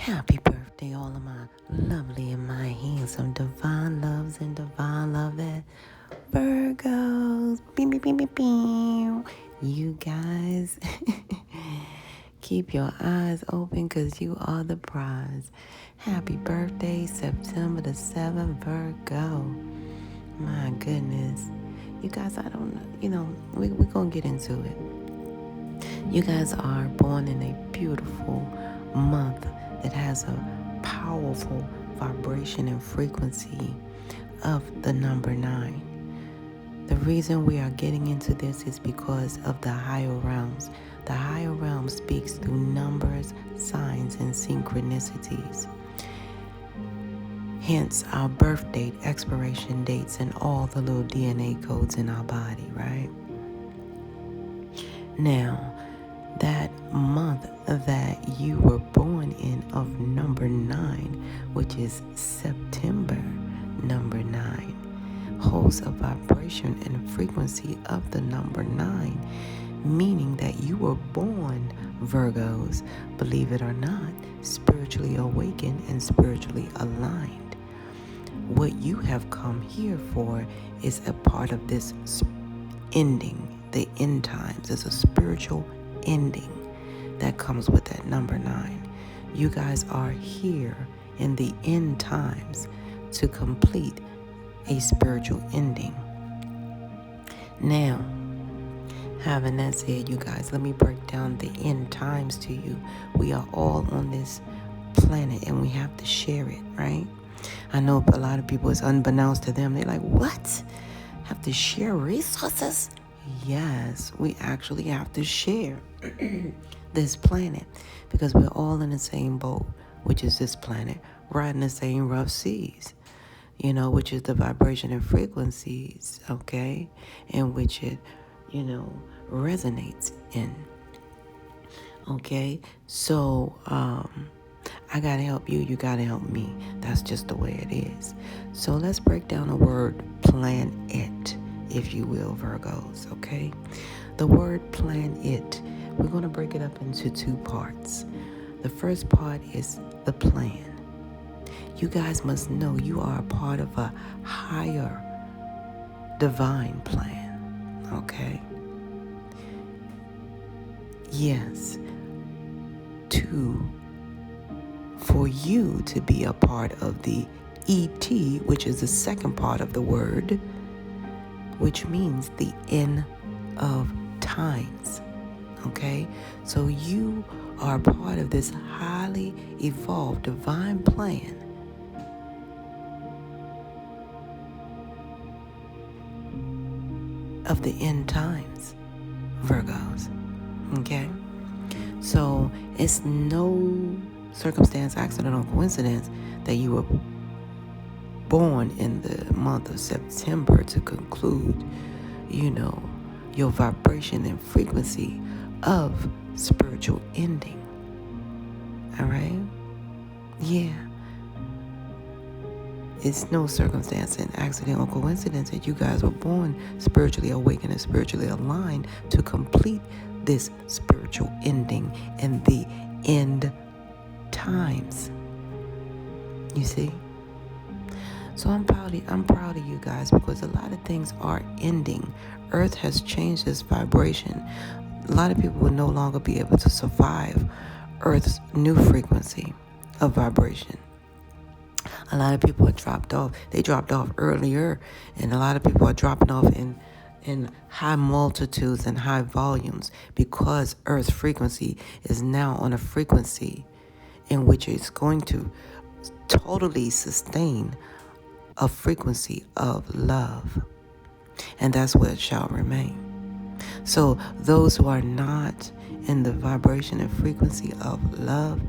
Happy birthday, all of my lovely and my handsome divine loves and divine loving Virgos. Beep, beep, beep, beep, beep. You guys, keep your eyes open because you are the prize. Happy birthday, September the 7th, Virgo. My goodness. You guys, I don't know, we're going to get into it. You guys are born in a beautiful month that has a powerful vibration and frequency of the number 9. The reason we are getting into this is because of the higher realms. The higher realm speaks through numbers, signs, and synchronicities. Hence our birth date, expiration dates, and all the little DNA codes in our body, right? Now, that month that you were born in of number 9, which is September number 9, holds a vibration and frequency of the number 9, meaning that you were born, Virgos, believe it or not, spiritually awakened and spiritually aligned. What you have come here for is a part of this ending, the end times. It's a spiritual ending that comes with that number 9. You guys are here in the end times to complete a spiritual ending. Now, having that said, you guys, let me break down the end times to you. We are all on this planet and we have to share it, right? I know a lot of people, it's unbeknownst to them. They're like, what? Have to share resources? Yes, we actually have to share this planet because we're all in the same boat, which is this planet, riding the same rough seas, which is the vibration and frequencies, okay, in which it, resonates in. Okay, so I gotta help you, you gotta help me. That's just the way it is. So let's break down the word planet, if you will, Virgos, okay? The word planet, we're going to break it up into 2 parts. The first part is the plan. You guys must know you are a part of a higher divine plan, okay? Yes, for you to be a part of the ET, which is the second part of the word, which means the end of times, okay? So you are part of this highly evolved divine plan of the end times, Virgos, okay? So it's no circumstance, accident, or coincidence that you were born in the month of September to conclude, your vibration and frequency of spiritual ending. All right? Yeah. It's no circumstance and accident or coincidence that you guys were born spiritually awakened and spiritually aligned to complete this spiritual ending in the end times. You see? So I'm proud of you guys because a lot of things are ending. Earth has changed its vibration. A lot of people will no longer be able to survive Earth's new frequency of vibration. A lot of people are dropped off. They dropped off earlier, and a lot of people are dropping off in high multitudes and high volumes because Earth's frequency is now on a frequency in which it's going to totally sustain a frequency of love. And that's what it shall remain. So those who are not in the vibration and frequency of love,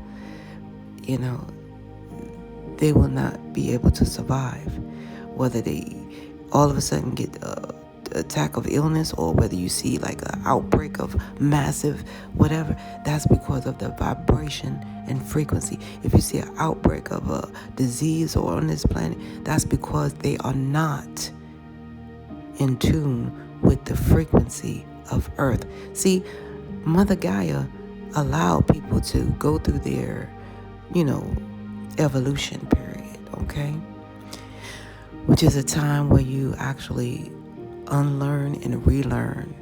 they will not be able to survive. Whether they all of a sudden get the attack of illness or whether you see like an outbreak of massive whatever, that's because of the vibration and frequency. If you see an outbreak of a disease or on this planet, that's because they are not in tune with the frequency of Earth. See, Mother Gaia allowed people to go through their evolution period, okay? Which is a time where you actually unlearn and relearn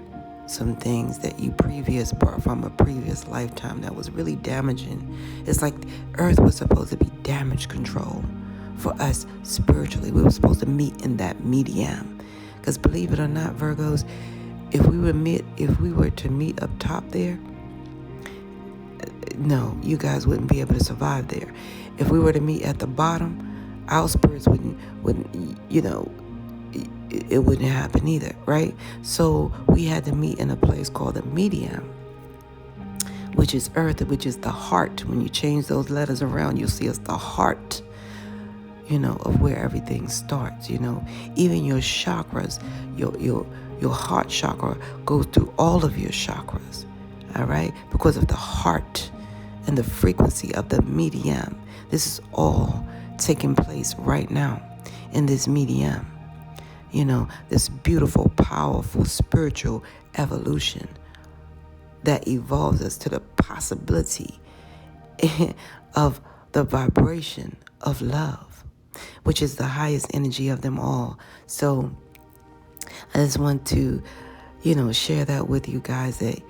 some things that you brought from a previous lifetime that was really damaging. It's like Earth was supposed to be damage control for us spiritually. We were supposed to meet in that medium. Because believe it or not, Virgos, if we were to meet up top there, no, you guys wouldn't be able to survive there. If we were to meet at the bottom, our spirits wouldn't, it wouldn't happen either, right? So we had to meet in a place called the medium, which is Earth, which is the heart. When you change those letters around, you'll see it's the heart, of where everything starts, Even your chakras, your heart chakra goes through all of your chakras, all right? Because of the heart and the frequency of the medium. This is all taking place right now in this medium. This beautiful, powerful, spiritual evolution that evolves us to the possibility of the vibration of love, which is the highest energy of them all. So I just want to, share that with you guys that,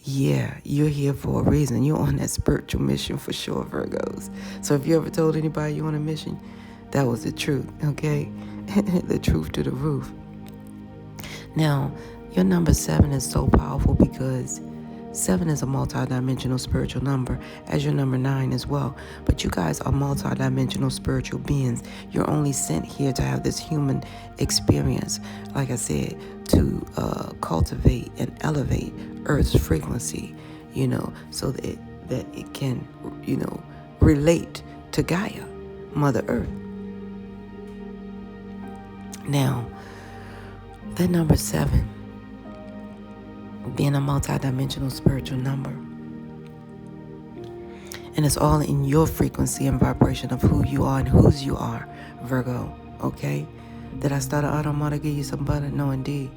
yeah, you're here for a reason. You're on that spiritual mission for sure, Virgos. So if you ever told anybody you're on a mission, that was the truth, okay? The truth to the roof. Now, your number 7 is so powerful because 7 is a multidimensional spiritual number, as your number 9 as well. But you guys are multidimensional spiritual beings. You're only sent here to have this human experience, like I said, to cultivate and elevate Earth's frequency, so that it can, relate to Gaia, Mother Earth. Now, that number 7, being a multidimensional spiritual number, and it's all in your frequency and vibration of who you are and whose you are, Virgo, okay? Did I start an automata to give you some butter? No, indeed.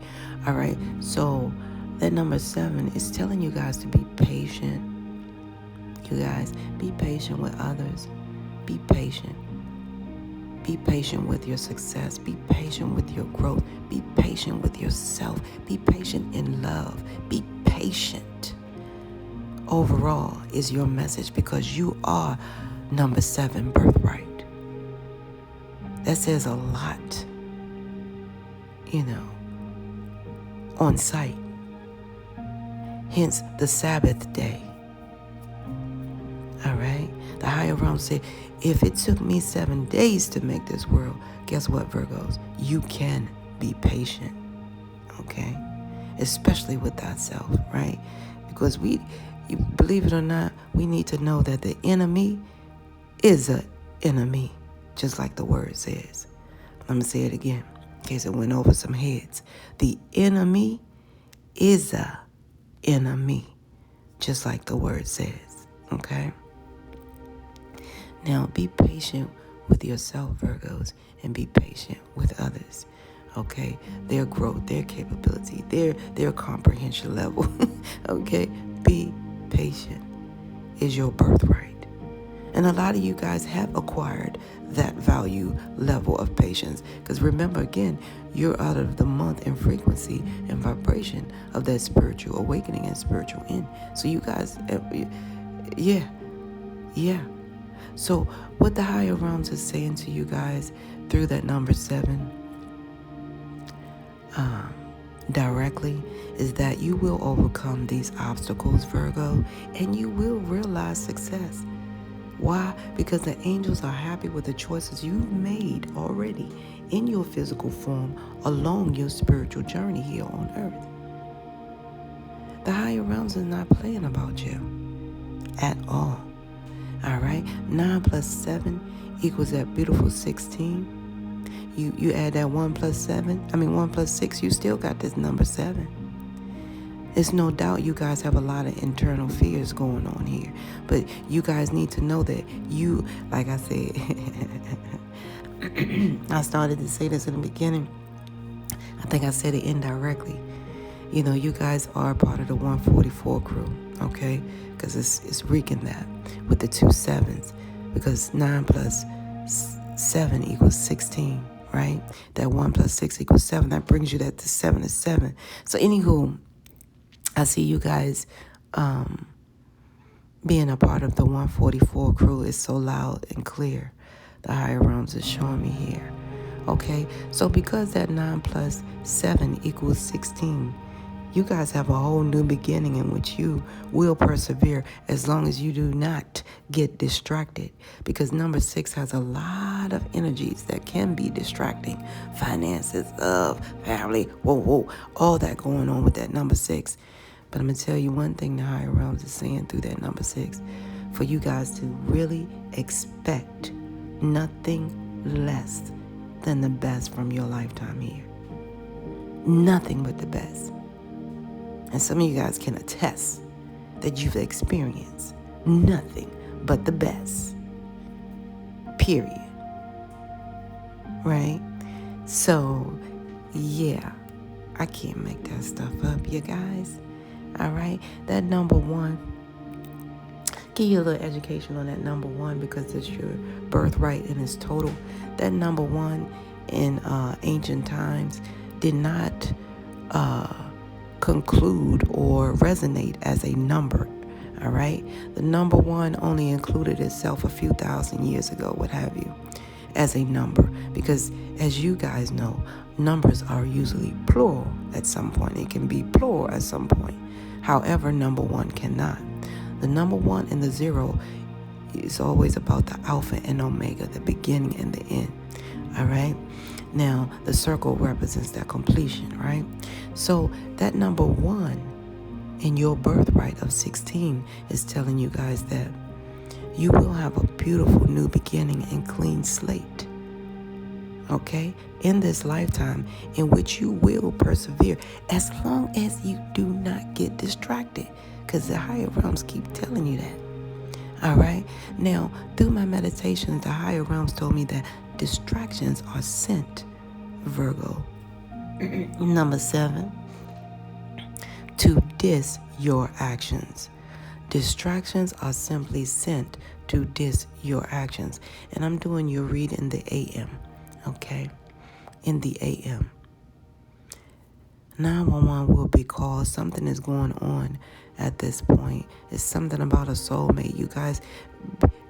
All right, so that number 7 is telling you guys to be patient. You guys, be patient with others. Be patient. Be patient with your success. Be patient with your growth. Be patient with yourself. Be patient in love. Be patient. Overall is your message because you are number 7 birthright. That says a lot, on sight. Hence the Sabbath day. All right? The higher realm said, if it took me 7 days to make this world, guess what, Virgos? You can be patient, okay? Especially with thyself, right? Because believe it or not, we need to know that the enemy is an enemy, just like the word says. I'm going to say it again, in case it went over some heads. The enemy is an enemy, just like the word says, okay? Now, be patient with yourself, Virgos, and be patient with others, okay? Their growth, their capability, their comprehension level, okay? Be patient is your birthright. And a lot of you guys have acquired that value level of patience. Because remember, again, you're out of the month and frequency and vibration of that spiritual awakening and spiritual end. So you guys, yeah. So what the higher realms is saying to you guys through that number 7 directly is that you will overcome these obstacles, Virgo, and you will realize success. Why? Because the angels are happy with the choices you've made already in your physical form along your spiritual journey here on earth. The higher realms is not playing about you at all. All right, 9 plus 7 equals that beautiful 16. You add that 1 plus 6, you still got this number 7. It's no doubt you guys have a lot of internal fears going on here. But you guys need to know that you, like I said, I started to say this in the beginning. I think I said it indirectly. You guys are part of the 144 crew, okay? Because it's reeking that with the 2 7s. because 9 plus 7 equals 16, right? That 1 plus 6 equals 7. That brings you that to 7 is 7. So anywho, I see you guys being a part of the 144 crew is so loud and clear. The higher realms is showing me here. Okay, so because that 9 plus 7 equals 16, you guys have a whole new beginning in which you will persevere as long as you do not get distracted. Because number 6 has a lot of energies that can be distracting. Finances, love, family, all that going on with that number 6. But I'm going to tell you one thing the higher realms is saying through that number 6. For you guys to really expect nothing less than the best from your lifetime here. Nothing but the best. And some of you guys can attest that you've experienced nothing but the best. Period. Right? So, yeah. I can't make that stuff up, you guys. All right? That number 1. Give you a little education on that number 1 because it's your birthright and it's total. That number 1 in ancient times did not conclude or resonate as a number. All right? The number 1 only included itself a few thousand years ago, what have you, as a number. Because as you guys know, numbers are usually plural at some point. It can be plural at some point. However, number 1 cannot. The number 1 and the 0 is always about the alpha and omega, the beginning and the end. All right? Now, the circle represents that completion, right? So that number 1 in your birthright of 16 is telling you guys that you will have a beautiful new beginning and clean slate. Okay? In this lifetime in which you will persevere as long as you do not get distracted. Because the higher realms keep telling you that. All right? Now, through my meditations, the higher realms told me that distractions are sent, Virgo. Number 7, to diss your actions. Distractions are simply sent to diss your actions. And I'm doing your read in the AM. Okay? In the AM. 911 will be called. Something is going on at this point. It's something about a soulmate. You guys,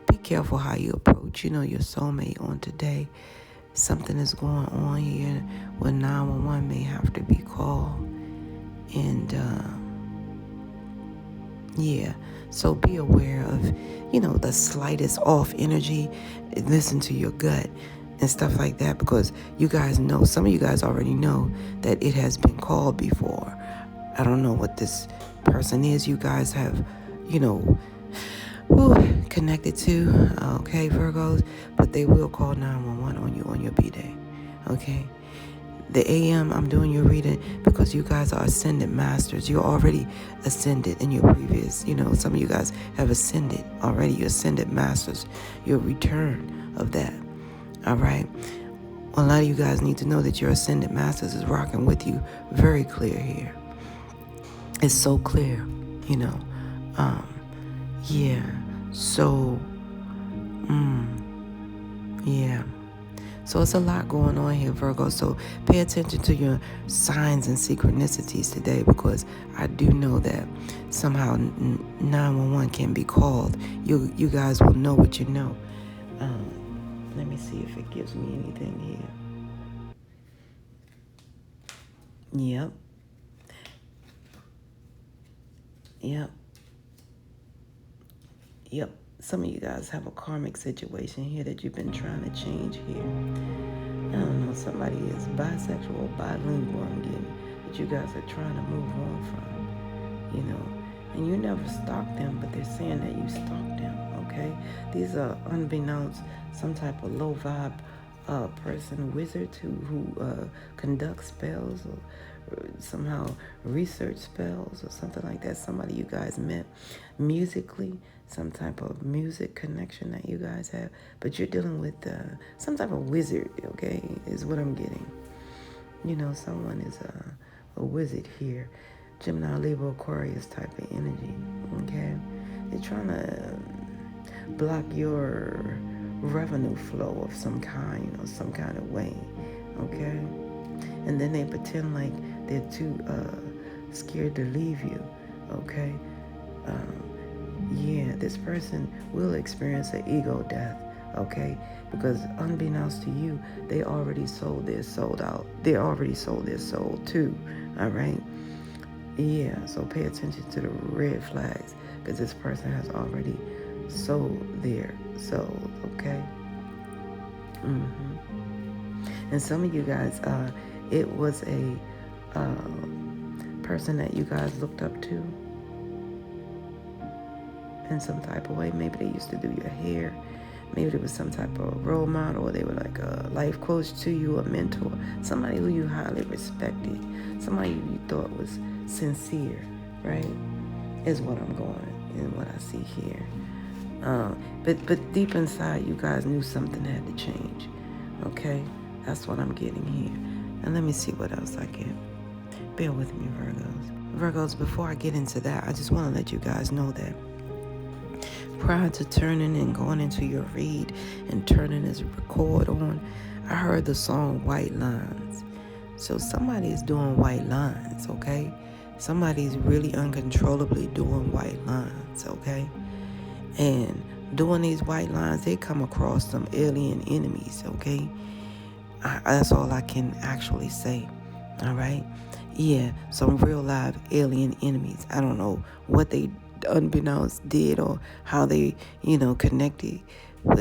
be careful how you approach, your soulmate on today. Something is going on here where 911 may have to be called. And, yeah. So be aware of, the slightest off energy. Listen to your gut and stuff like that, because you guys know, some of you guys already know that it has been called before. I don't know what this person is you guys have, connected to, okay, Virgos, but they will call 911 on you on your B-Day, okay? The AM, I'm doing your reading because you guys are ascended masters. You're already ascended in your previous, some of you guys have ascended already. You're ascended masters. Your return of that. All right. A lot of you guys need to know that your ascended masters is rocking with you. Very clear here. It's so clear, yeah. So, yeah. So it's a lot going on here, Virgo. So pay attention to your signs and synchronicities today, because I do know that somehow 911 can be called. You guys will know what you know. Let me see if it gives me anything here. Yep. Some of you guys have a karmic situation here that you've been trying to change here. I don't know, somebody is bisexual or bilingual, I'm getting, that you guys are trying to move on from, And you never stalked them, but they're saying that you stalked them, okay? These are unbeknownst, some type of low vibe person, wizard who conducts spells or somehow research spells or something like that. Somebody you guys met musically, some type of music connection that you guys have, but you're dealing with some type of wizard, okay, is what I'm getting. Someone is a wizard here. Gemini, Libra, Aquarius type of energy, okay? They're trying to block your revenue flow of some kind or some kind of way, okay? And then they pretend like they're too scared to leave you, okay? Yeah, this person will experience an ego death, okay? Because unbeknownst to you, they already sold their soul out. They already sold their soul too, all right? Yeah, so pay attention to the red flags because this person has already sold their soul, okay? And some of you guys, it was a person that you guys looked up to in some type of way. Maybe they used to do your hair. Maybe there was some type of role model, or they were like a life coach to you, a mentor, somebody who you highly respected, somebody you thought was sincere, right? Is what I'm going and what I see here. But deep inside, you guys knew something had to change, okay? That's what I'm getting here. And let me see what else I get. Bear with me, Virgos. Virgos, before I get into that, I just want to let you guys know that prior to turning and going into your read and turning this record on, I heard the song White Lines. So somebody is doing white lines, okay? Somebody's really uncontrollably doing white lines, okay? And doing these white lines, they come across some alien enemies, okay? That's all I can actually say, all right? Yeah, some real live alien enemies. I don't know what they unbeknownst did or how they, connected, but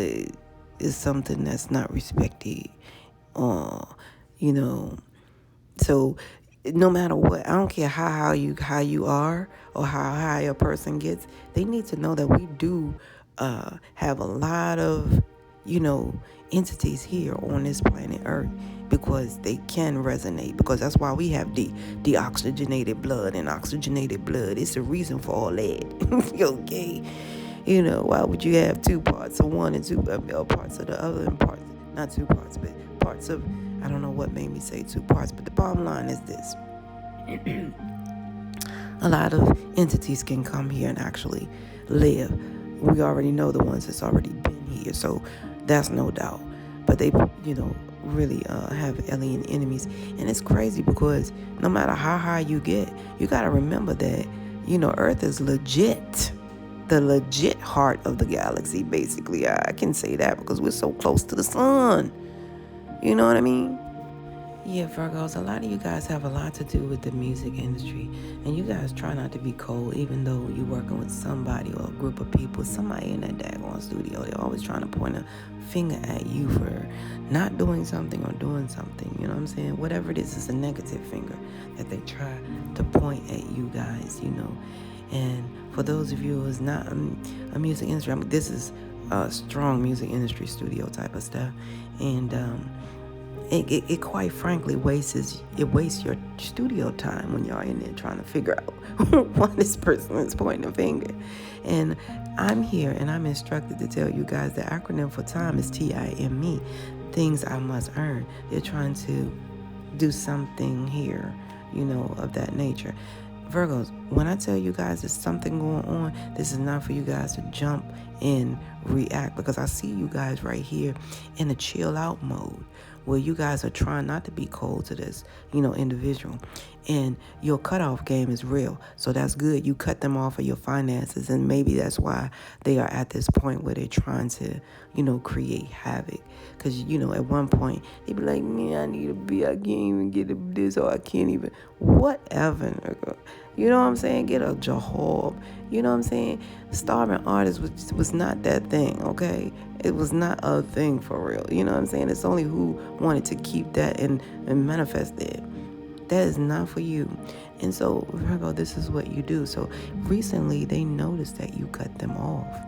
it's something that's not respected. So no matter what, I don't care how high you are or how high a person gets, they need to know that we do have a lot of, entities here on this planet Earth, because they can resonate, because that's why we have deoxygenated blood and oxygenated blood. It's the reason for all that. Okay? Why would you have two parts of one and two parts of the other, and parts, not two parts, but parts of, I don't know what made me say two parts, but the bottom line is this. A lot of entities can come here and actually live. We already know the ones that's already been here, so that's no doubt. But they, really have alien enemies. And it's crazy because no matter how high you get, you got to remember that, Earth is legit. The legit heart of the galaxy, basically. I can say that because we're so close to the sun. You know what I mean? Yeah, Virgos, a lot of you guys have a lot to do with the music industry. And you guys try not to be cold, even though you're working with somebody or a group of people, somebody in that daggone studio. They're always trying to point a finger at you for not doing something or doing something. You know what I'm saying? Whatever it is, it's a negative finger that they try to point at you guys, And for those of you who's not a music industry, this is a strong music industry studio type of stuff. And it quite frankly wastes your studio time when y'all in there trying to figure out why this person is pointing a finger. And I'm here and I'm instructed to tell you guys the acronym for time is TIME, things I must earn. They're trying to do something here, of that nature. Virgos, when I tell you guys there's something going on, this is not for you guys to jump and react, because I see you guys right here in a chill out mode where you guys are trying not to be cold to this, individual. And your cutoff game is real. So that's good. You cut them off of your finances, and maybe that's why they are at this point where they're trying to, create havoc. Because, at one point, they be like, man, I need a beer. I can't even get this, or I can't even, whatever. You know what I'm saying? Get a job. You know what I'm saying? Starving artists was not that thing, okay? It was not a thing for real. You know what I'm saying? It's only who wanted to keep that and manifest it. That is not for you. And so, Virgo, this is what you do. So recently they noticed that you cut them off.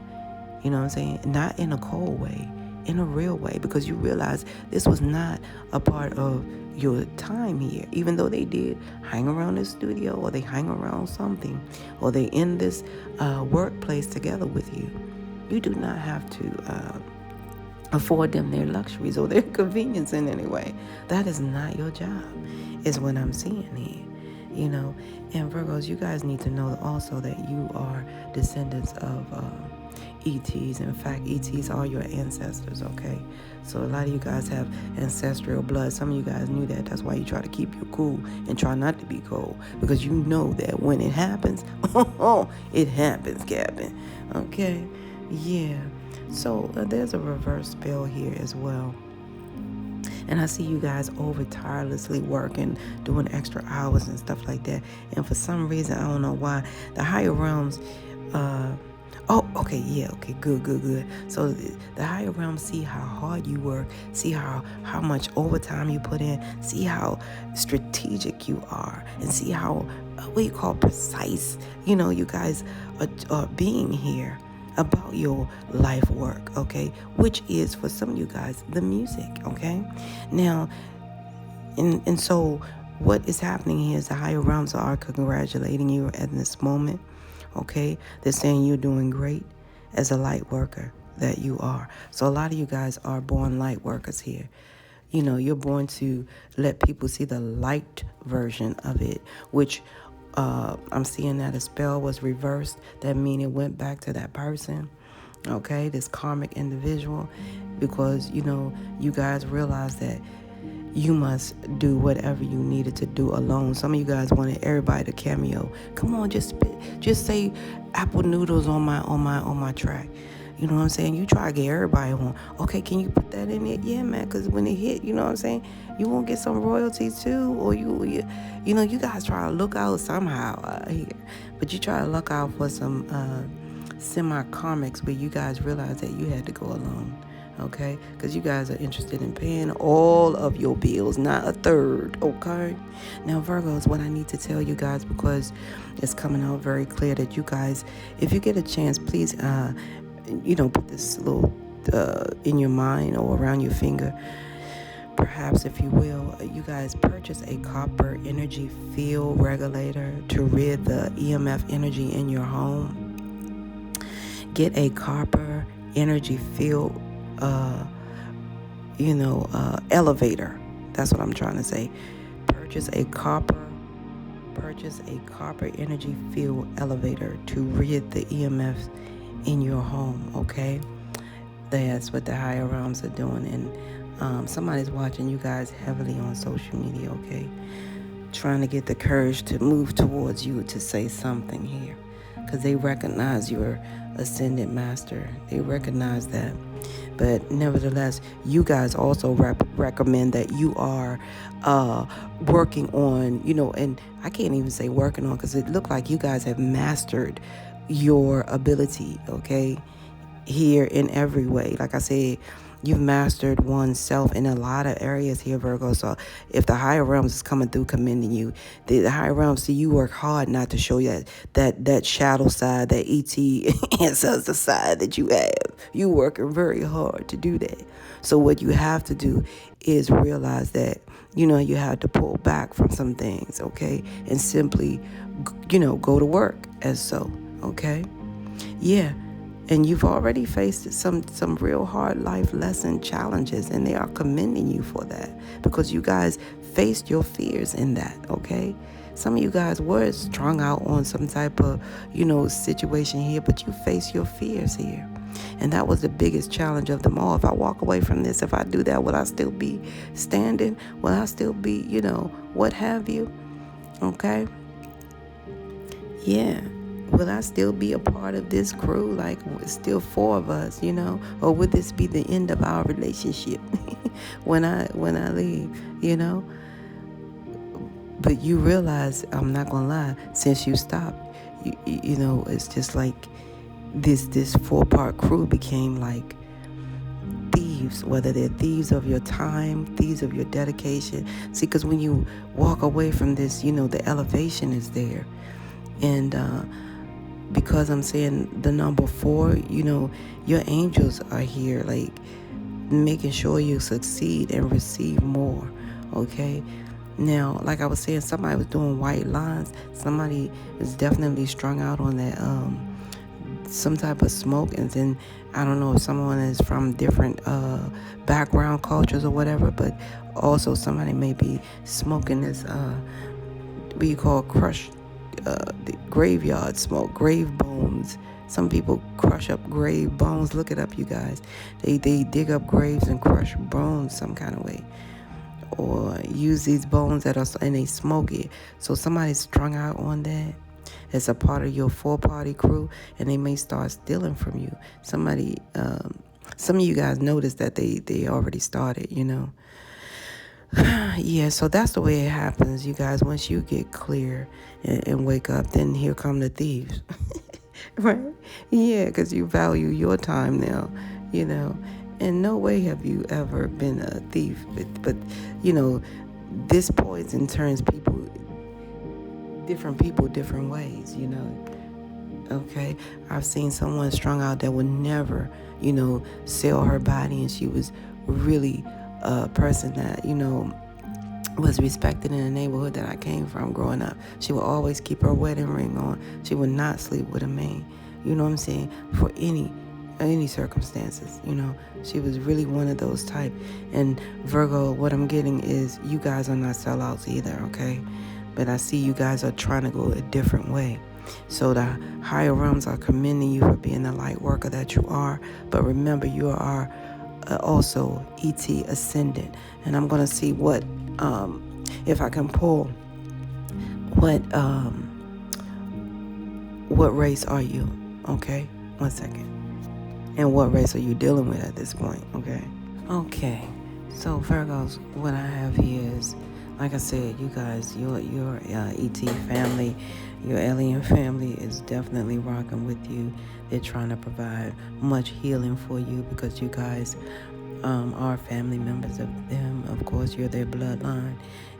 You know what I'm saying? Not in a cold way, in a real way, because you realize this was not a part of your time here. Even though they did hang around this studio, or they hang around something, or they in this workplace together with you, you do not have to afford them their luxuries or their convenience in any way. That is not your job, is what I'm seeing here. And Virgos, you guys need to know also that you are descendants of ETs. In fact, ETs are your ancestors, okay? So a lot of you guys have ancestral blood. Some of you guys knew that. That's why you try to keep you cool and try not to be cold, because you know that when it happens, it happens, Captain. Okay? Yeah. So there's a reverse spell here as well. And I see you guys over tirelessly working, doing extra hours and stuff like that. And for some reason, I don't know why, the higher realms, good. So the higher realms see how hard you work, see how much overtime you put in, see how strategic you are, and see how, what you call, precise, you guys are being here about your life work, okay? Which is, for some of you guys, the music, okay? Now, and so what is happening here is the higher realms are congratulating you at this moment, okay? They're saying you're doing great as a light worker that you are. So a lot of you guys are born light workers here. You're born to let people see the light version of it, which I'm seeing that a spell was reversed. That means it went back to that person, okay, this karmic individual, because, you guys realize that you must do whatever you needed to do alone. Some of you guys wanted everybody to cameo. Come on, just say apple noodles on my track. You know what I'm saying? You try to get everybody on. Okay, can you put that in there? Yeah, man, because when it hit, you know what I'm saying? You won't get some royalties too, or you guys try to look out somehow here. But you try to look out for some semi-karmics where you guys realize that you had to go alone, okay? Because you guys are interested in paying all of your bills, not a third, okay? Now, Virgos, what I need to tell you guys, because it's coming out very clear that you guys, if you get a chance, please, put this little in your mind or around your finger, perhaps, if you will. You guys purchase a copper energy field regulator to rid the EMF energy in your home. Get a copper energy field elevator. That's what I'm trying to say. Purchase a copper energy field elevator to rid the EMFs in your home, okay? That's what the higher realms are doing. And somebody's watching you guys heavily on social media, okay? Trying to get the courage to move towards you to say something here, because they recognize your ascended master. They recognize that. But nevertheless, you guys also recommend that you are working on, and I can't even say working on, because it looked like you guys have mastered your ability, okay, here in every way. Like I said, you've mastered oneself in a lot of areas here, Virgo. So if the higher realms is coming through commending you, the higher realms see you work hard not to show you that shadow side, that ET ancestor side that you have. You working very hard to do that. So what you have to do is realize that, you have to pull back from some things, okay, and simply, go to work as so. Okay? Yeah. And you've already faced some real hard life lesson challenges, and they are commending you for that, because you guys faced your fears in that, okay? Some of you guys were strung out on some type of, situation here, but you faced your fears here. And that was the biggest challenge of them all. If I walk away from this, if I do that, will I still be standing? Will I still be, what have you? Okay? Yeah. Will I still be a part of this crew? Like, still four of us, or would this be the end of our relationship when I leave, But you realize, I'm not gonna lie, since you stopped, it's just like this 4-part crew became like thieves, whether they're thieves of your time, thieves of your dedication. See, because when you walk away from this, the elevation is there. And because I'm saying the number 4, your angels are here, like making sure you succeed and receive more, okay? Now, like I was saying, somebody was doing white lines. Somebody is definitely strung out on that, some type of smoke. And then, I don't know if someone is from different background cultures or whatever, but also somebody may be smoking this, what you call crushed, the graveyard smoke, grave bones Some people crush up grave bones. Look it up, you guys. They dig up graves and crush bones some kind of way, or use these bones that are, and they smoke it. So somebody's strung out on that. It's a part of your 4-party crew, and they may start stealing from you. Some of you guys notice that they already started, Yeah, so that's the way it happens, you guys. Once you get clear and wake up, then here come the thieves. Right? Yeah, because you value your time now, In no way have you ever been a thief. But this poison turns different people different ways, Okay? I've seen someone strung out that would never, sell her body, and she was really a person that, was respected in the neighborhood that I came from growing up. She would always keep her wedding ring on. She would not sleep with a man. You know what I'm saying? For any circumstances, She was really one of those type. And Virgo, what I'm getting is you guys are not sellouts either, okay? But I see you guys are trying to go a different way. So the higher realms are commending you for being the light worker that you are. But remember, you are also ET ascendant. And I'm going to see what, if I can pull, what race are you? Okay, 1 second. And what race are you dealing with at this point? Okay. So Virgos, what I have here is, like I said, you guys, your ET family, your alien family is definitely rocking with you. They're trying to provide much healing for you because you guys are family members of them. Of course, you're their bloodline,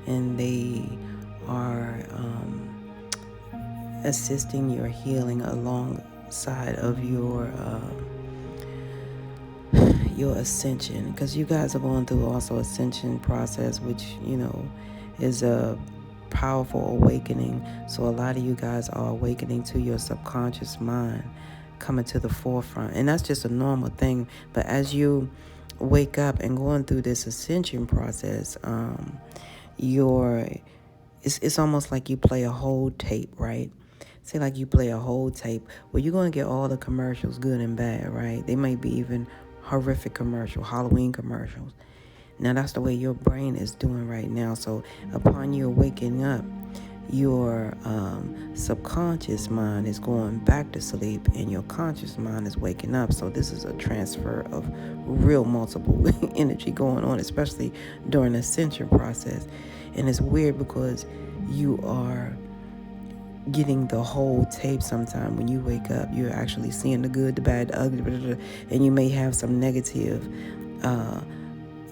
and they are assisting your healing alongside of your ascension, because you guys are going through also ascension process, which is a powerful awakening. So a lot of you guys are awakening to your subconscious mind, coming to the forefront, and that's just a normal thing. But as you wake up and going through this ascension process, it's almost like you play a whole tape, right? Say like you play a whole tape where you're going to get all the commercials, good and bad, right? They might be even horrific commercials, Halloween commercials. Now that's the way your brain is doing right now. So upon you waking up, your subconscious mind is going back to sleep and your conscious mind is waking up. So this is a transfer of real multiple energy going on, especially during the ascension process. And it's weird because you are getting the whole tape. Sometime when you wake up, you're actually seeing the good, the bad, the ugly, and you may have some negative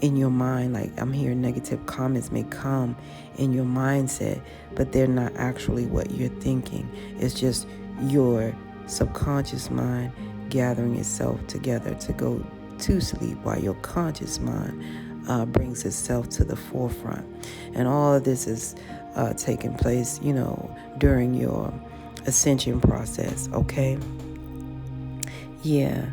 in your mind. Like I'm hearing negative comments may come in your mindset, but they're not actually what you're thinking. It's just your subconscious mind gathering itself together to go to sleep, while your conscious mind brings itself to the forefront. And all of this is taking place, during your ascension process, okay? Yeah,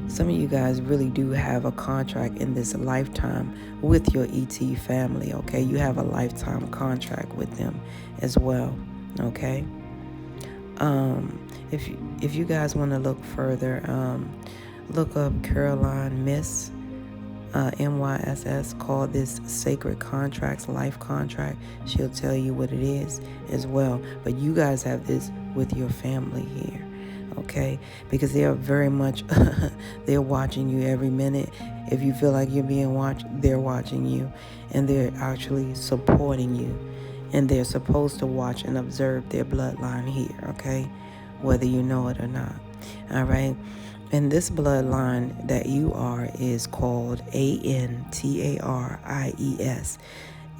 some of you guys really do have a contract in this lifetime with your ET family, okay? You have a lifetime contract with them as well, okay? If you guys want to look further, look up Caroline Miss, MYSS, call this Sacred Contracts, Life Contract. She'll tell you what it is as well. But you guys have this with your family here, okay? Because they are very much, they're watching you every minute. If you feel like you're being watched, they're watching you. And they're actually supporting you. And they're supposed to watch and observe their bloodline here, okay? Whether you know it or not, all right? And this bloodline that you are is called Antaries,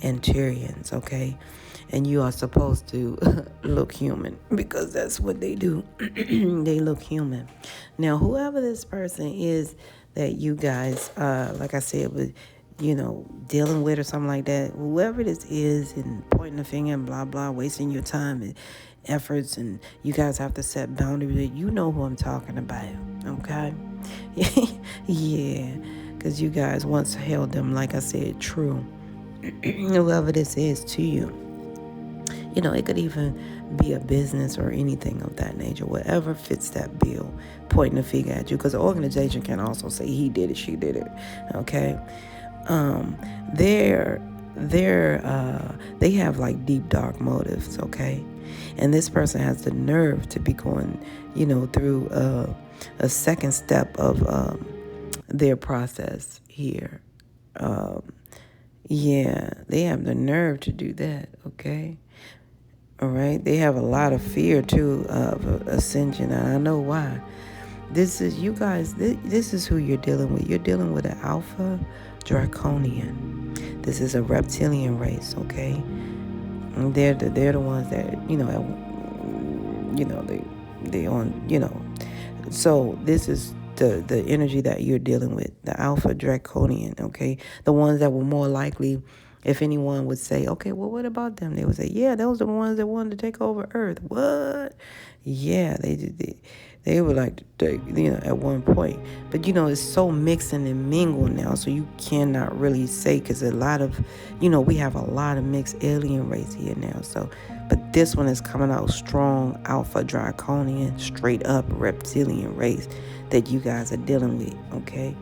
Antareans, okay? And you are supposed to look human because that's what they do. They look human. Now, whoever this person is that you guys, like I said, with, dealing with or something like that, whoever this is and pointing the finger and blah, blah, wasting your time and efforts, and you guys have to set boundaries. You know who I'm talking about, okay? Yeah, because you guys once held them, like I said, true. Whoever this is to you, It could even be a business or anything of that nature, whatever fits that bill, pointing a finger at you, because the organization can also say he did it, she did it. Okay. they're they have like deep dark motives. Okay. And this person has the nerve to be going through a second step of their process here. Yeah, they have the nerve to do that. Okay. All right. They have a lot of fear too of ascension, and I know why. This is you guys. This is who you're dealing with. You're dealing with an alpha draconian. This is a reptilian race. Okay. And they're the ones that they on. So this is the energy that you're dealing with, the alpha draconian. Okay, the ones that were more likely. If anyone would say, okay, well, what about them? They would say, yeah, those are the ones that wanted to take over Earth. What? Yeah, they did. They were like, at one point. But, it's so mixing and mingled now, so you cannot really say, because a lot of, we have a lot of mixed alien race here now. So, but this one is coming out strong, alpha draconian, straight up reptilian race that you guys are dealing with, okay?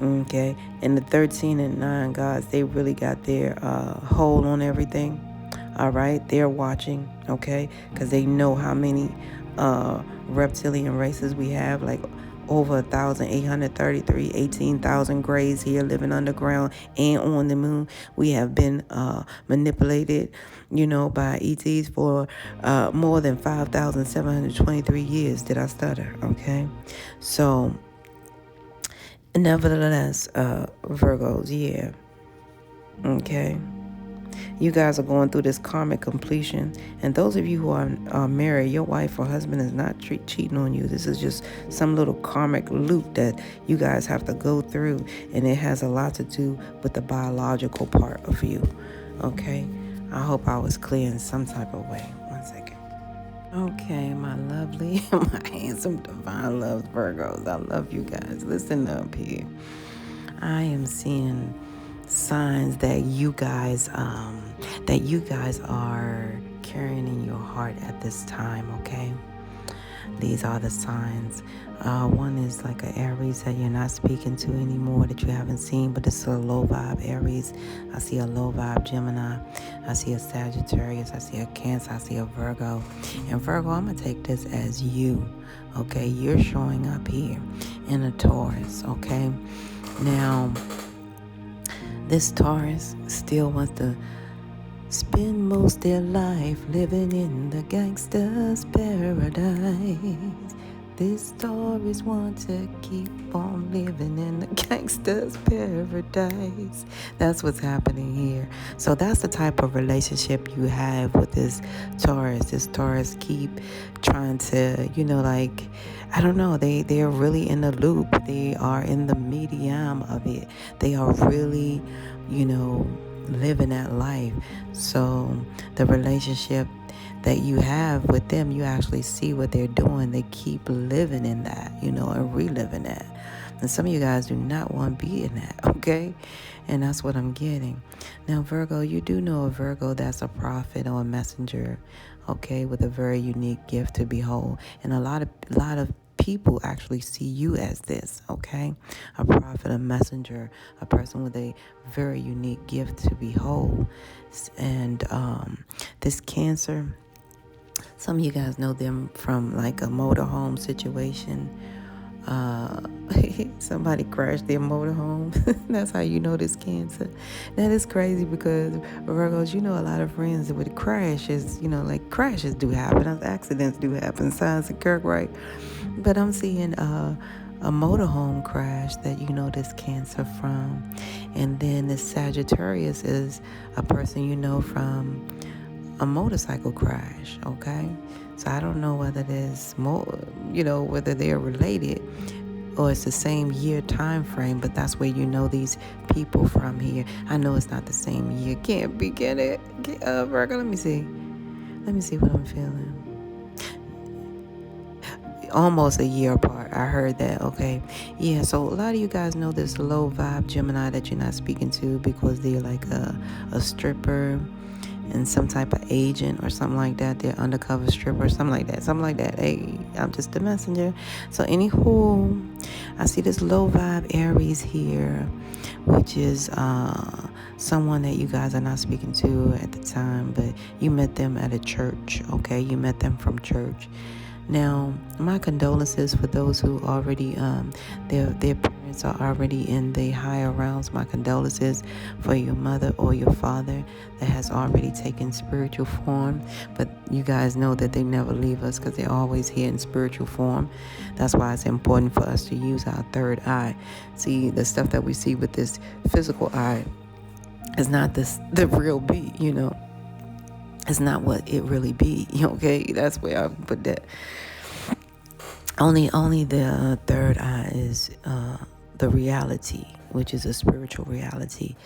Okay, and the 13 and 9 gods, they really got their hold on everything. All right, they're watching, okay, because they know how many reptilian races we have, like over 1,833, 18,000 grays here living underground and on the moon. We have been manipulated, by ETs for more than 5,723 years. Did I stutter? Okay, so. Nevertheless, Virgos, yeah. Okay. You guys are going through this karmic completion. And those of you who are married, your wife or husband is not cheating on you. This is just some little karmic loop that you guys have to go through. And it has a lot to do with the biological part of you. Okay. I hope I was clear in some type of way. One second. Okay, my lovely, my handsome, divine loved Virgos. I love you guys. Listen up here. I am seeing signs that you guys are carrying in your heart at this time, okay? These are the signs. One is like an Aries that you're not speaking to anymore, that you haven't seen, but this is a low vibe Aries. I see a low vibe Gemini. I see a Sagittarius. I see a Cancer. I see a Virgo. And Virgo, I'm going to take this as you, okay? You're showing up here in a Taurus, okay? Now, this Taurus still wants to spend most their life living in the gangster's paradise. This Taurus wants to keep on living in the gangster's paradise. That's what's happening here. So that's the type of relationship you have with this Taurus. This Taurus keep trying to, I don't know, they're really in the loop. They are in the medium of it. They are really, living that life. So the relationship that you have with them, you actually see what they're doing. They keep living in that, and reliving that. And some of you guys do not want to be in that, okay? And that's what I'm getting. Now, Virgo, you do know a Virgo that's a prophet or a messenger, okay, with a very unique gift to behold. And a lot of people actually see you as this, okay? A prophet, a messenger, a person with a very unique gift to behold. And this Cancer, some of you guys know them from like a motorhome situation. Somebody crashed their motorhome. That's how you know this Cancer. That is crazy because Virgos, a lot of friends with crashes, like crashes do happen, accidents do happen, signs occur, right? But I'm seeing a motorhome crash that this Cancer from. And then this Sagittarius is a person from a motorcycle crash, okay? So I don't know whether there's whether they're related or it's the same year time frame, but that's where these people from here. I know it's not the same year. Can't be, get it? Virgo, let me see what I'm feeling. Almost a year apart. I heard that, okay? Yeah, so a lot of you guys know this low vibe Gemini that you're not speaking to because they're like a stripper. and some type of agent or something like that. They're undercover stripper, something like that. Hey, I'm just the messenger. So anywho, I see this low vibe Aries here, which is someone that you guys are not speaking to at the time, but you met them at a church. Okay, you met them from church. Now, my condolences for those who already, their parents are already in the higher realms. My condolences for your mother or your father that has already taken spiritual form. But you guys know that they never leave us because they're always here in spiritual form. That's why it's important for us to use our third eye. See, the stuff that we see with this physical eye is not the real be, It's not what it really be, okay? That's where I put that. Only the third eye is the reality, which is a spiritual reality.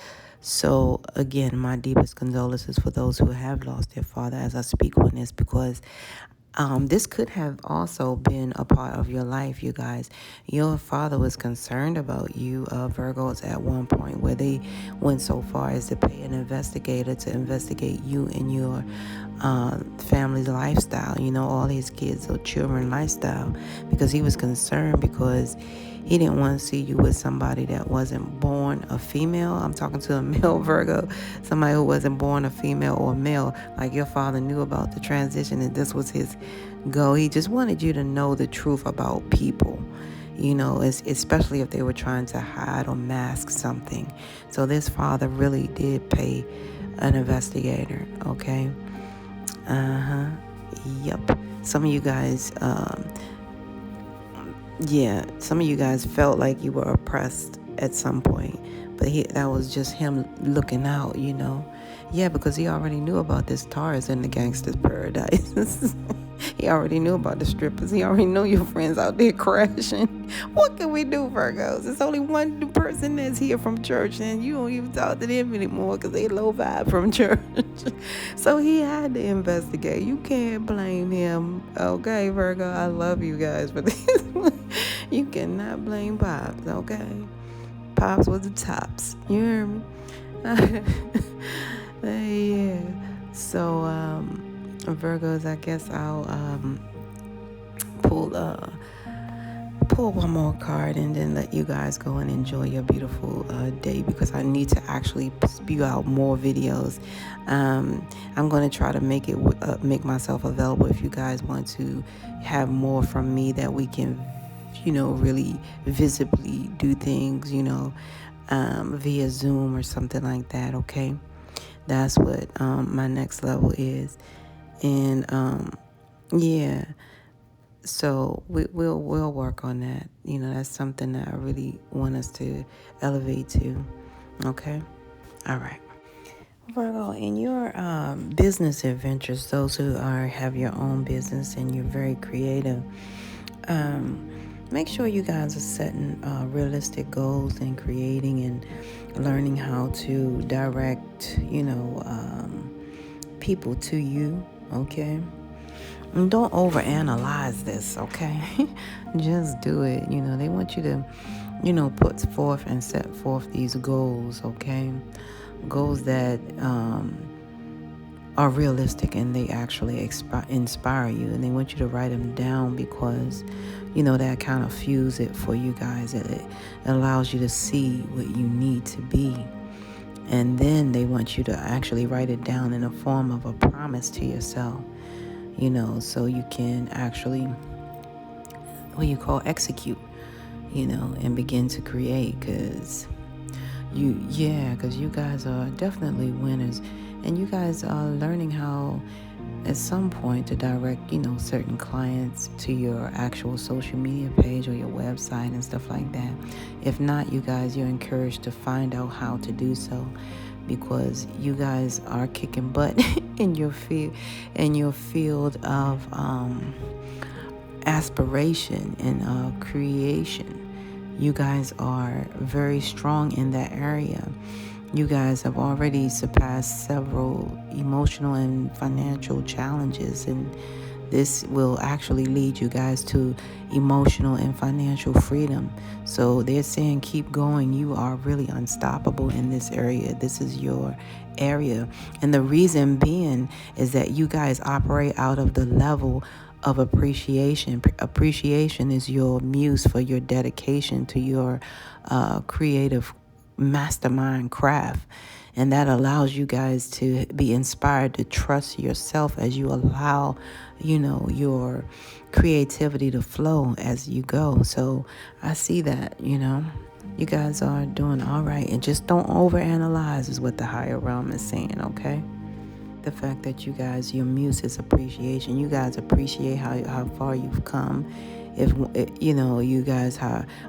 So again, my deepest condolences for those who have lost their father as I speak on this, because this could have also been a part of your life, you guys. Your father was concerned about you, Virgos, at one point, where they went so far as to pay an investigator to investigate you and your family's lifestyle, all his kids or children lifestyle, because he was concerned because he didn't want to see you with somebody that wasn't born a female. I'm talking to a male Virgo, somebody who wasn't born a female or male. Like your father knew about the transition and this was his goal. He just wanted you to know the truth about people, especially if they were trying to hide or mask something. So this father really did pay an investigator, okay? Yep. Some of you guys, some of you guys felt like you were oppressed at some point, but that was just him looking out, Yeah, because he already knew about this Taurus in the gangster's paradise. He already knew about the strippers. He already knew your friends out there crashing. What can we do, Virgos? There's only one person that's here from church, and you don't even talk to them anymore because they low vibe from church. So he had to investigate. You can't blame him. Okay, Virgo, I love you guys for this. You cannot blame Pops, okay? Pops was the tops. You hear me? Yeah. So, Virgos, I guess I'll pull one more card and then let you guys go and enjoy your beautiful day, because I need to actually spew out more videos. I'm going to try to make myself available if you guys want to have more from me, that we can really visibly do things, via Zoom or something like that, okay? That's what my next level is. And so we'll work on that. That's something that I really want us to elevate to, okay? All right. Virgo, in your business adventures, those who have your own business and you're very creative, make sure you guys are setting realistic goals and creating and learning how to direct, people to you, okay? And don't overanalyze this, okay? Just do it. They want you to, put forth and set forth these goals, okay? Goals that are realistic and they actually inspire you, and they want you to write them down because that kind of fuels it for you guys. It allows you to see what you need to be, and then they want you to actually write it down in the form of a promise to yourself, so you can actually execute, and begin to create, because you guys are definitely winners. And you guys are learning how, at some point, to direct, certain clients to your actual social media page or your website and stuff like that. If not, you guys, you're encouraged to find out how to do so, because you guys are kicking butt in your field of aspiration and creation. You guys are very strong in that area. You guys have already surpassed several emotional and financial challenges, and This will actually lead you guys to emotional and financial freedom. So they're saying keep going. You are really unstoppable in this area. This is your area. And the reason being is that you guys operate out of the level of appreciation. Appreciation is your muse for your dedication to your creative mastermind craft. And that allows you guys to be inspired to trust yourself as you allow, your creativity to flow as you go. So I see that, you guys are doing all right. And just don't overanalyze is what the higher realm is saying, okay? The fact that you guys, your muse is appreciation. You guys appreciate how far you've come. If you guys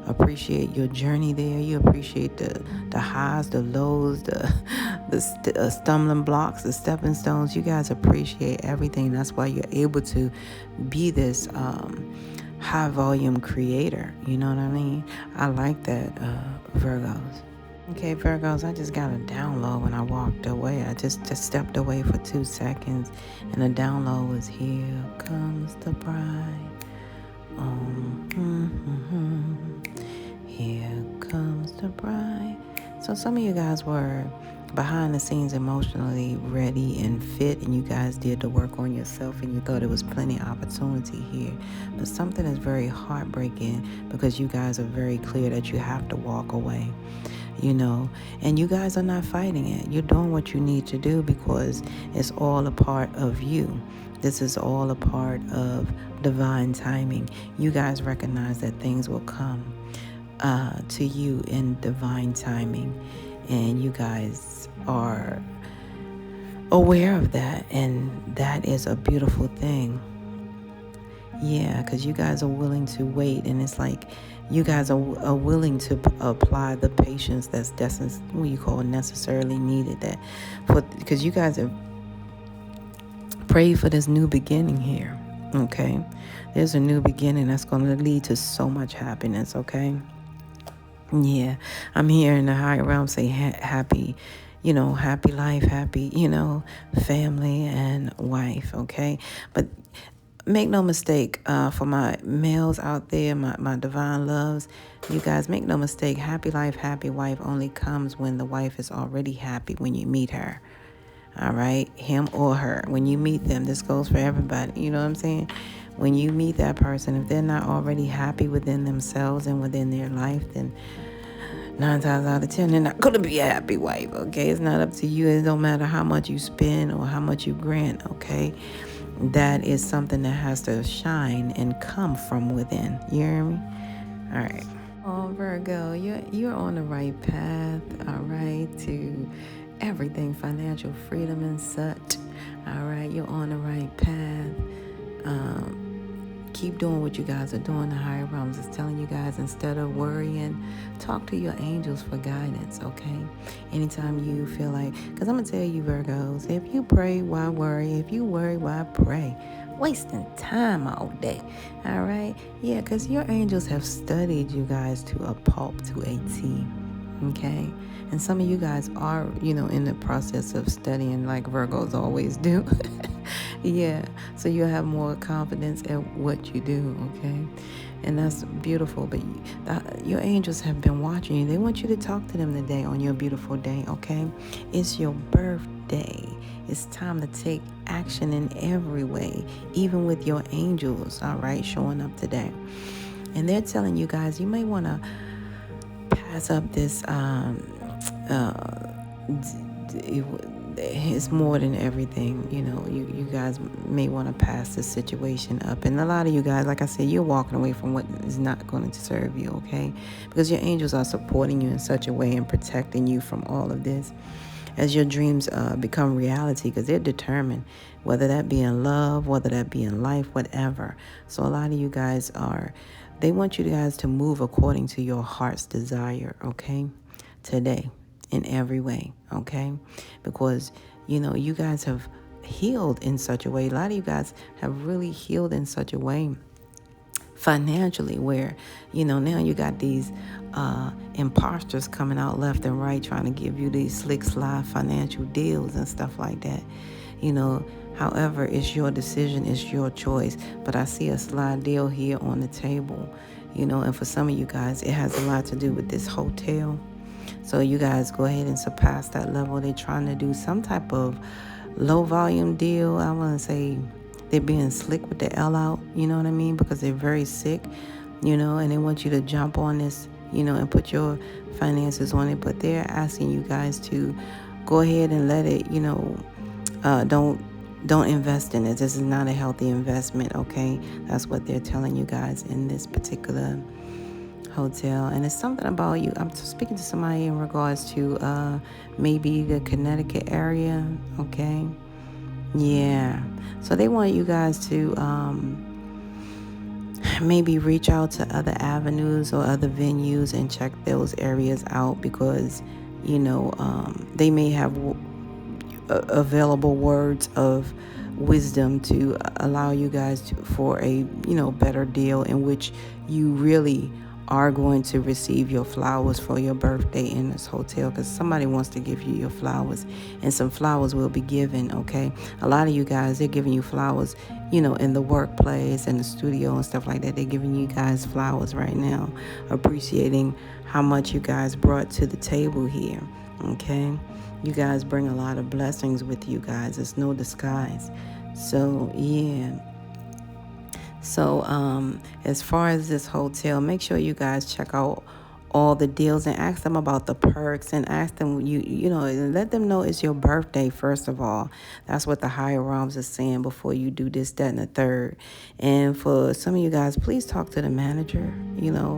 appreciate your journey there. You appreciate the highs, the lows, the stumbling blocks, the stepping stones. You guys appreciate everything. That's why you're able to be this high volume creator. You know what I mean? I like that, Virgos. Okay, Virgos, I just got a download when I walked away. I just stepped away for 2 seconds, and the download was, here comes the bride. Here comes the bride. So some of you guys were behind the scenes emotionally ready and fit, and you guys did the work on yourself, and you thought it was plenty of opportunity here. But something is very heartbreaking because you guys are very clear that you have to walk away. And you guys are not fighting it. You're doing what you need to do because it's all a part of you. This is all a part of divine timing. You guys recognize that things will come to you in divine timing, and you guys are aware of that, and that is a beautiful thing. Yeah, because you guys are willing to wait, and it's like you guys are willing to apply the patience that's necessarily needed. Because you guys have prayed for this new beginning here. Okay, there's a new beginning that's going to lead to so much happiness. Okay, yeah, I'm hearing the higher realm say happy. Happy life, happy, family and wife. Okay, but make no mistake, for my males out there, my divine loves, you guys, make no mistake, happy life, happy wife only comes when the wife is already happy when you meet her. All right? Him or her. When you meet them, this goes for everybody. You know what I'm saying? When you meet that person, if they're not already happy within themselves and within their life, then 9 times out of 10, they're not going to be a happy wife, okay? It's not up to you. It don't matter how much you spend or how much you grant, okay? That is something that has to shine and come from within. You hear me? All right. Oh, Virgo, you're on the right path, all right, to everything, financial freedom and such. All right, you're on the right path. Keep doing what you guys are doing. The higher realms is telling you guys, instead of worrying, talk to your angels for guidance, okay? Anytime you feel like, because I'm going to tell you, Virgos, if you pray, why worry? If you worry, why pray? Wasting time all day, all right? Yeah, because your angels have studied you guys to a pulp, to a T, okay? And some of you guys are, in the process of studying like Virgos always do. Yeah, so you'll have more confidence at what you do, okay? And that's beautiful. But your angels have been watching you. They want you to talk to them today on your beautiful day, okay? It's your birthday. It's time to take action in every way, even with your angels, all right, showing up today. And they're telling you guys, you may want to pass up this it's more than everything. You guys may want to pass this situation up. And a lot of you guys, like I said, you're walking away from what is not going to serve you, okay? Because your angels are supporting you in such a way and protecting you from all of this as your dreams become reality, because they're determined, whether that be in love, whether that be in life, whatever. So a lot of you guys they want you guys to move according to your heart's desire, okay? Today. In every way, okay? Because, you guys have healed in such a way. A lot of you guys have really healed in such a way financially where, now you got these imposters coming out left and right trying to give you these slick, sly financial deals and stuff like that. However, it's your decision, it's your choice. But I see a slide deal here on the table, and for some of you guys, it has a lot to do with this hotel. So you guys go ahead and surpass that level. They're trying to do some type of low volume deal. I want to say they're being slick with the L out, you know what I mean? Because they're very sick, and they want you to jump on this, and put your finances on it. But they're asking you guys to go ahead and let it, don't invest in it. This is not a healthy investment, okay? That's what they're telling you guys in this particular hotel. And it's something about you. I'm speaking to somebody in regards to maybe the Connecticut area, okay? Yeah. So they want you guys to maybe reach out to other avenues or other venues and check those areas out, because they may have available words of wisdom to allow you guys for a better deal, in which you really are going to receive your flowers for your birthday in this hotel, because somebody wants to give you your flowers, and some flowers will be given, okay? A lot of you guys, they're giving you flowers, in the workplace and the studio and stuff like that. They're giving you guys flowers right now, appreciating how much you guys brought to the table here, okay? You guys bring a lot of blessings with you guys. It's no disguise. So, yeah. So, as far as this hotel, make sure you guys check out all the deals and ask them about the perks, and ask them, let them know it's your birthday, first of all. That's what the higher realms are saying before you do this, that, and the third. And for some of you guys, please talk to the manager,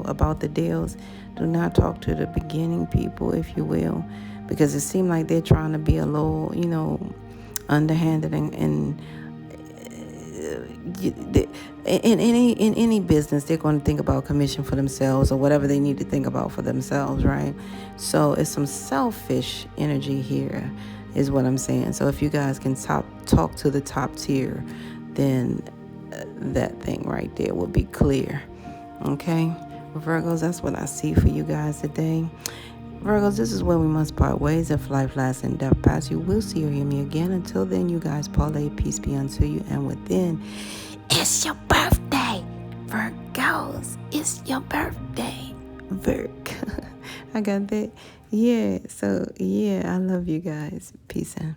about the deals. Do not talk to the beginning people, if you will, because it seems like they're trying to be a little, underhanded and in any business, they're going to think about commission for themselves or whatever they need to think about for themselves, right? So it's some selfish energy here, is what I'm saying. So if you guys can talk to the top tier, then that thing right there will be clear. Okay, Virgos, that's what I see for you guys today. Virgos, this is where we must part ways. If life lasts and death pass, you will see or hear me again. Until then, you guys, parlay, peace be unto you and within. It's your birthday, Virgos. It's your birthday, Virg. I got that. Yeah, so, yeah, I love you guys. Peace out.